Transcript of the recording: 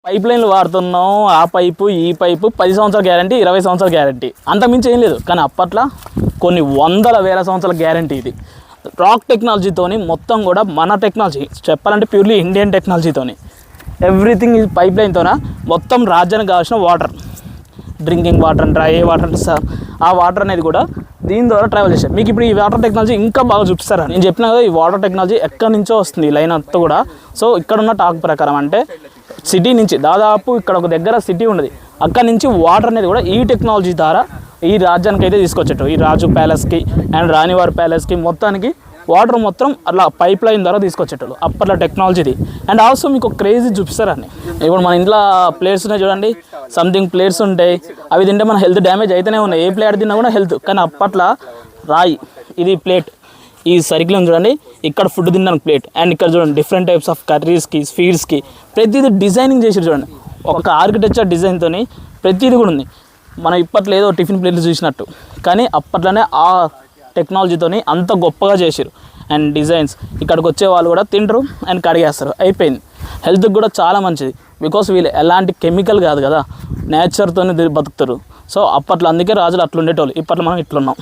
Pipe లైన్లు వాడుతున్నాం, ఆ పైపు ఈ పైపు 10 సంవత్సరాల గ్యారంటీ, 20 సంవత్సరాల గ్యారంటీ, అంతకుమించి ఏం లేదు. కానీ అప్పట్లో కొన్ని వందల వేల సంవత్సరాల గ్యారంటీ ఇది. రాక్ టెక్నాలజీతోని మొత్తం కూడా మన టెక్నాలజీ చెప్పాలంటే ప్యూర్లీ ఇండియన్ టెక్నాలజీతోని ఎవ్రీథింగ్ ఈ పైప్ లైన్తోన మొత్తం రాజ్యానికి కావాల్సిన వాటర్, డ్రింకింగ్ వాటర్ అంటారా, ఏ వాటర్ అంటే సార్ ఆ వాటర్ అనేది కూడా దీని ద్వారా ట్రావెల్ చేశారు. మీకు ఇప్పుడు ఈ వాటర్ టెక్నాలజీ ఇంకా బాగా చూపిస్తారా? నేను చెప్పినా కదా ఈ వాటర్ టెక్నాలజీ ఎక్కడి నుంచో వస్తుంది ఈ లైన్ అంతా కూడా. సో ఇక్కడ ఉన్న టాక్ ప్రకారం అంటే సిటీ నుంచి దాదాపు ఇక్కడ ఒక దగ్గర సిటీ ఉన్నది, అక్కడ నుంచి వాటర్ అనేది కూడా ఈ టెక్నాలజీ ద్వారా ఈ రాజ్యానికి అయితే తీసుకొచ్చేట్టు, ఈ రాజు ప్యాలెస్కి అండ్ రాణివారి ప్యాలెస్కి మొత్తానికి వాటర్ మొత్తం అలా పైప్ లైన్ ద్వారా తీసుకొచ్చేటోళ్ళు అప్పట్లో టెక్నాలజీది. అండ్ ఆల్సో మీకు ఒక క్రేజీ చూపిస్తారని, ఇప్పుడు మన ఇంట్లో ప్లేట్స్ ఉన్నాయి చూడండి, సంథింగ్ ప్లేట్స్ ఉంటాయి, అవి తింటే మన హెల్త్ డ్యామేజ్ అయితేనే ఉన్నాయి, ఏ ప్లేట్ తిన్నా కూడా హెల్త్. కానీ అప్పట్లో రాయి ఇది ప్లేట్, ఈ సర్కిల్ ఉంది చూడండి, ఇక్కడ ఫుడ్ తినడానికి ప్లేట్, అండ్ ఇక్కడ చూడండి డిఫరెంట్ టైప్స్ ఆఫ్ కర్రీస్కి స్వీట్స్కి ప్రతిదీ డిజైనింగ్ చేసి చూడండి, ఒక ఆర్కిటెక్చర్ డిజైన్తో ప్రతిదీ కూడా ఉంది. మనం ఇప్పట్లో ఏదో టిఫిన్ ప్లేట్లు చూసినట్టు, కానీ అప్పట్లోనే ఆ టెక్నాలజీతోని అంత గొప్పగా చేసారు. అండ్ డిజైన్స్ ఇక్కడికి వచ్చే వాళ్ళు కూడా తింటారు అండ్ కడిగేస్తారు, అయిపోయింది. హెల్త్కి కూడా చాలా మంచిది, బికాస్ వీళ్ళు ఎలాంటి కెమికల్ కాదు కదా, నేచర్తోనే బతుకుతారు. సో అప్పట్లో అందుకే రాజులు అట్లా ఉండేటోళ్ళు, ఇప్పట్లో మనం ఇట్లున్నాం.